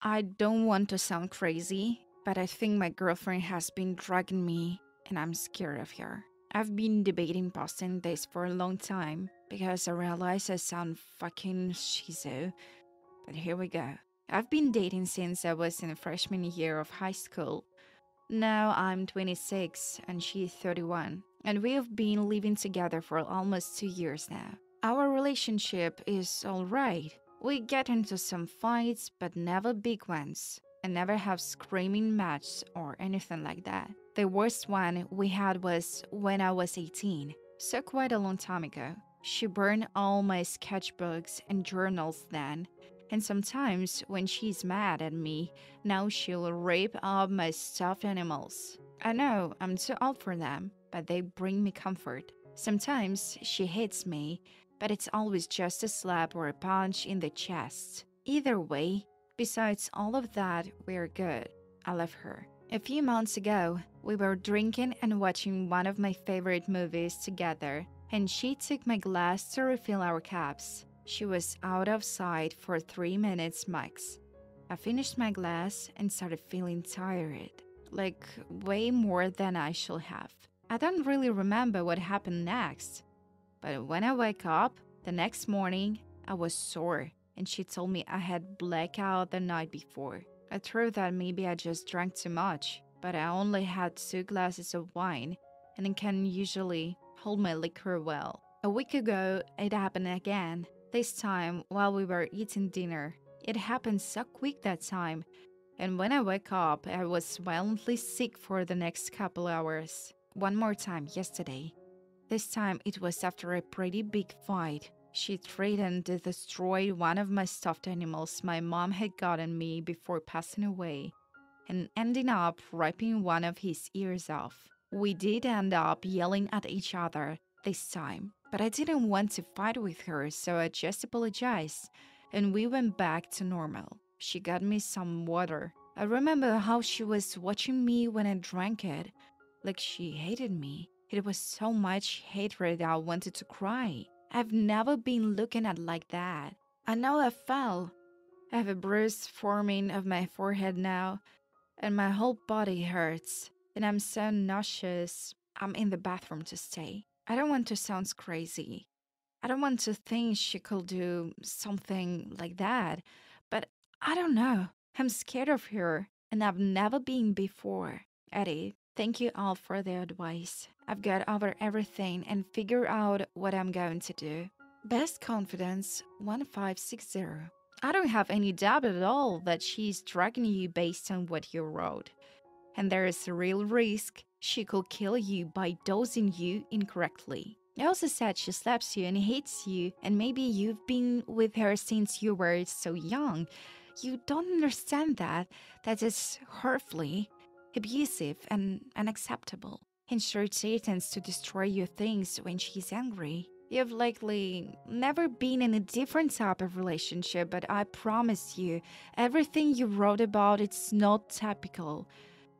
I don't want to sound crazy, but I think my girlfriend has been dragging me and I'm scared of her. I've been debating posting this for a long time because I realize I sound fucking schizo, but here we go. I've been dating since I was in the freshman year of high school. Now I'm 26 and she's 31, and we have been living together for almost 2 years now. Our relationship is alright. We get into some fights, but never big ones, and never have screaming matches or anything like that. The worst one we had was when I was 18, so quite a long time ago. She burned all my sketchbooks and journals then, and sometimes when she's mad at me, now she'll rape up my stuffed animals. I know I'm too old for them, but they bring me comfort. Sometimes she hits me, but it's always just a slap or a punch in the chest. Either way, besides all of that, we're good. I love her. A few months ago, we were drinking and watching one of my favorite movies together, and she took my glass to refill our cups. She was out of sight for 3 minutes max. I finished my glass and started feeling tired, like way more than I should have. I don't really remember what happened next, but when I woke up the next morning, I was sore, and she told me I had blackout the night before. I thought that maybe I just drank too much, but I only had 2 glasses of wine, and I can usually hold my liquor well. A week ago, it happened again, this time while we were eating dinner. It happened so quick that time, and when I woke up, I was violently sick for the next couple hours. One more time yesterday. This time it was after a pretty big fight. She threatened to destroy one of my stuffed animals my mom had gotten me before passing away, and ending up ripping one of his ears off. We did end up yelling at each other this time, but I didn't want to fight with her, so I just apologized, and we went back to normal. She got me some water. I remember how she was watching me when I drank it, like she hated me. It was so much hatred that I wanted to cry. I've never been looking at like that. I know I fell. I have a bruise forming of my forehead now, and my whole body hurts, and I'm so nauseous. I'm in the bathroom to stay. I don't want to sound crazy. I don't want to think she could do something like that, but I don't know. I'm scared of her, and I've never been before. Eddie, thank you all for the advice. I've got over everything and figured out what I'm going to do. Best Confidence 1560. I don't have any doubt at all that she's dragging you based on what you wrote. And there is a real risk she could kill you by dosing you incorrectly. I also said she slaps you and hates you, and maybe you've been with her since you were so young. You don't understand that. That is hurtfully abusive and unacceptable. And sure, she tends to destroy your things when she's angry. You've likely never been in a different type of relationship, but I promise you, everything you wrote about it's not typical,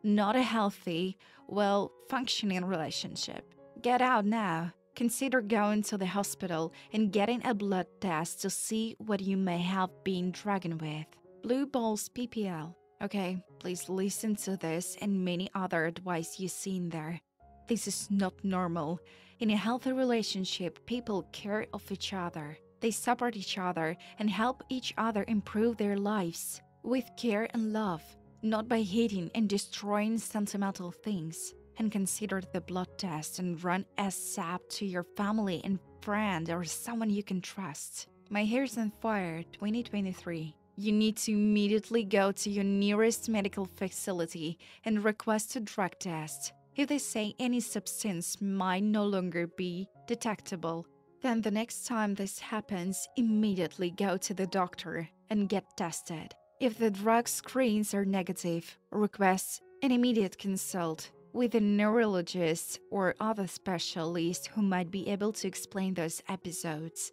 not a healthy, well functioning relationship. Get out now. Consider going to the hospital and getting a blood test to see what you may have been dragging with. Blue Balls PPL. Okay, please listen to this and many other advice you see in there. This is not normal. In a healthy relationship, people care of each other. They support each other and help each other improve their lives with care and love, not by hating and destroying sentimental things. And consider the blood test and run ASAP to your family and friend or someone you can trust. My Hair's on Fire 2023. You need to immediately go to your nearest medical facility and request a drug test. If they say any substance might no longer be detectable, then the next time this happens, immediately go to the doctor and get tested. If the drug screens are negative, request an immediate consult with a neurologist or other specialist who might be able to explain those episodes.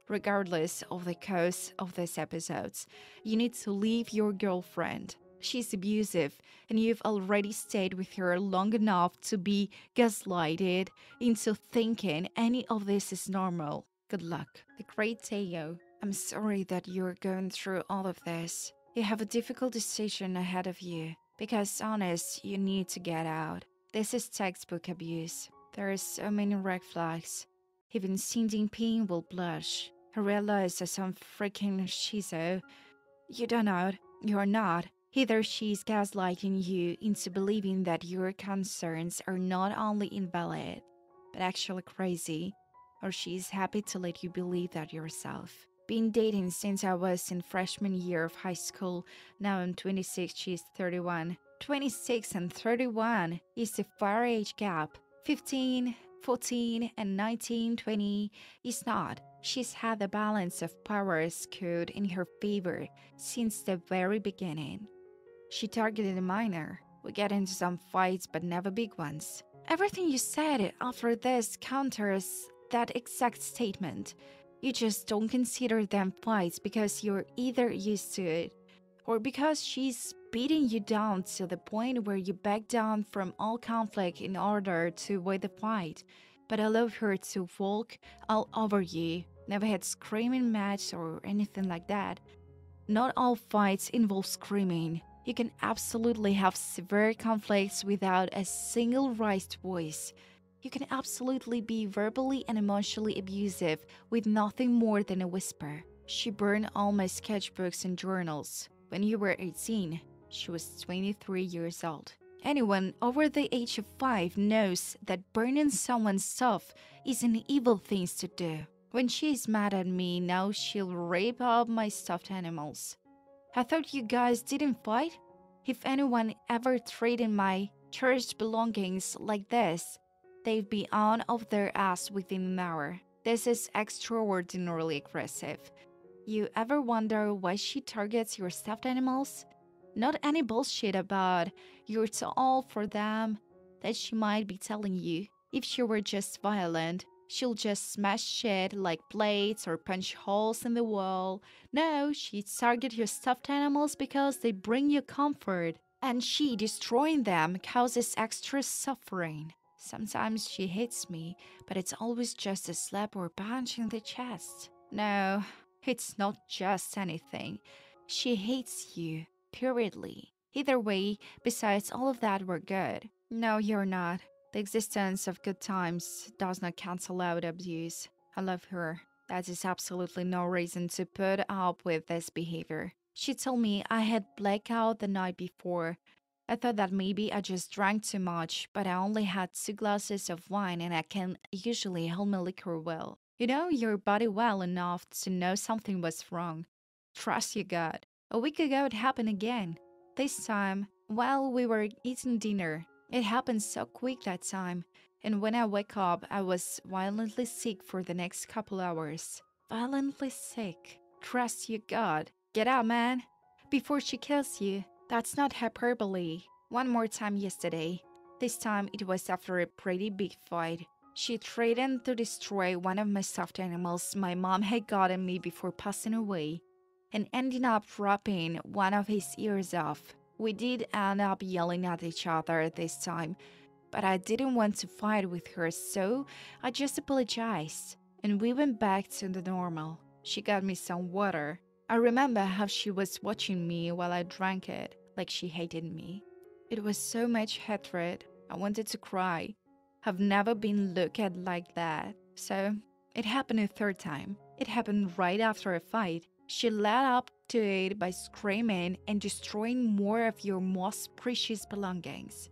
Regardless of the cause of these episodes, you need to leave your girlfriend. She's abusive, and you've already stayed with her long enough to be gaslighted into thinking any of this is normal. Good luck. The Great Teo. I'm sorry that you're going through all of this. You have a difficult decision ahead of you. Because honest, you need to get out. This is textbook abuse. There are so many red flags. Even Xing Jinping will blush. I realize that some freaking shizo. You don't know. You're not. Either she's gaslighting you into believing that your concerns are not only invalid, but actually crazy, or she's happy to let you believe that yourself. Been dating since I was in freshman year of high school. Now I'm 26, she's 31. 26 and 31 is the far age gap. 15, 14, and 19, 20 is not. She's had the balance of power skewed in her favor since the very beginning. She targeted a minor. We get into some fights, but never big ones. Everything you said after this counters that exact statement. You just don't consider them fights because you're either used to it or because she's beating you down to the point where you back down from all conflict in order to avoid the fight. But I love her to walk all over you. Never had screaming match or anything like that. Not all fights involve screaming. You can absolutely have severe conflicts without a single raised voice. You can absolutely be verbally and emotionally abusive with nothing more than a whisper. She burned all my sketchbooks and journals. When you were 18, she was 23 years old. Anyone over the age of 5 knows that burning someone's stuff is an evil thing to do. When she's mad at me, now she'll rape up my stuffed animals. I thought you guys didn't fight? If anyone ever treated my cherished belongings like this, they'd be on of their ass within an hour. This is extraordinarily aggressive. You ever wonder why she targets your stuffed animals? Not any bullshit about you're too old for them that she might be telling you. If she were just violent, she'll just smash shit like plates or punch holes in the wall. No, she targets your stuffed animals because they bring you comfort. And she destroying them causes extra suffering. Sometimes she hits me, but it's always just a slap or punch in the chest. No, it's not just anything. She hates you, periodly. Either way, besides all of that, we're good. No, you're not. The existence of good times does not cancel out abuse. I love her. That is absolutely no reason to put up with this behavior. She told me I had blackout the night before. I thought that maybe I just drank too much, but I only had 2 glasses of wine and I can usually hold my liquor well. You know your body well enough to know something was wrong. Trust your gut. A week ago it happened again. This time, while we were eating dinner, it happened so quick that time. And when I woke up, I was violently sick for the next couple hours. Violently sick. Trust your gut. Get out, man. Before she kills you. That's not hyperbole. One more time yesterday. This time it was after a pretty big fight. She threatened to destroy one of my stuffed animals my mom had gotten me before passing away, and ended up ripping one of his ears off. We did end up yelling at each other this time, but I didn't want to fight with her, so I just apologized, and we went back to the normal. She got me some water. I remember how she was watching me while I drank it, like she hated me. It was so much hatred. I wanted to cry. I've never been looked at like that. So, it happened a third time. It happened right after a fight. She led up to it by screaming and destroying more of your most precious belongings.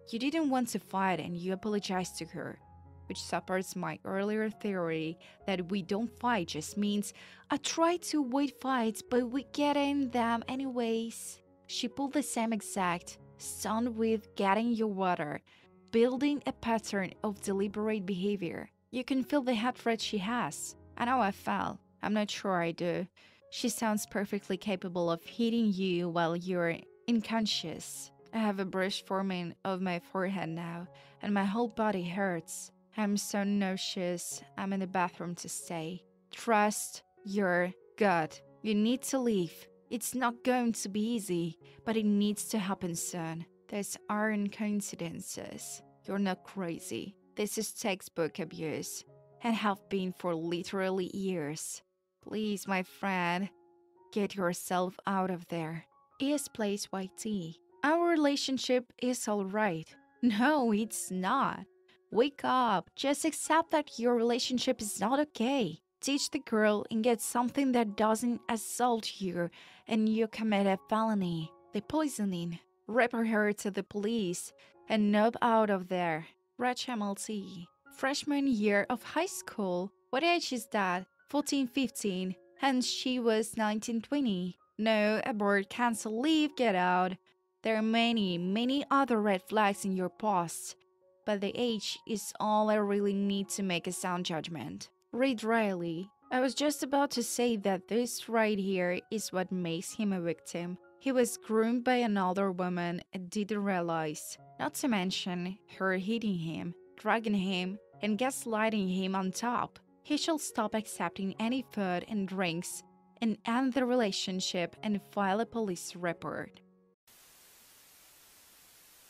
You didn't want to fight and you apologized to her, which supports my earlier theory that we don't fight just means I try to avoid fights but we get in them anyways. She pulled the same exact stunt with getting your water, building a pattern of deliberate behavior. You can feel the hatred she has. I know I fell. I'm not sure I do. She sounds perfectly capable of hitting you while you're unconscious. I have a bruise forming of my forehead now, and my whole body hurts. I'm so nauseous. I'm in the bathroom to stay. Trust your gut. You need to leave. It's not going to be easy, but it needs to happen soon. These aren't coincidences. You're not crazy. This is textbook abuse, and have been for literally years. Please, my friend, get yourself out of there. Is Place YT. Our relationship is alright. No, it's not. Wake up. Just accept that your relationship is not okay. Teach the girl and get something that doesn't assault you and you commit a felony. The poisoning. Report her to the police and nub out of there. Rach MLT. Freshman year of high school. What age is that? 14, 15. And she was 19, 20. No, abort, cancel, leave, get out. There are many, many other red flags in your post. But the age is all I really need to make a sound judgment. Read Riley. I was just about to say that this right here is what makes him a victim. He was groomed by another woman and didn't realize. Not to mention her hitting him, dragging him, and gaslighting him on top. He should stop accepting any food and drinks and end the relationship and file a police report.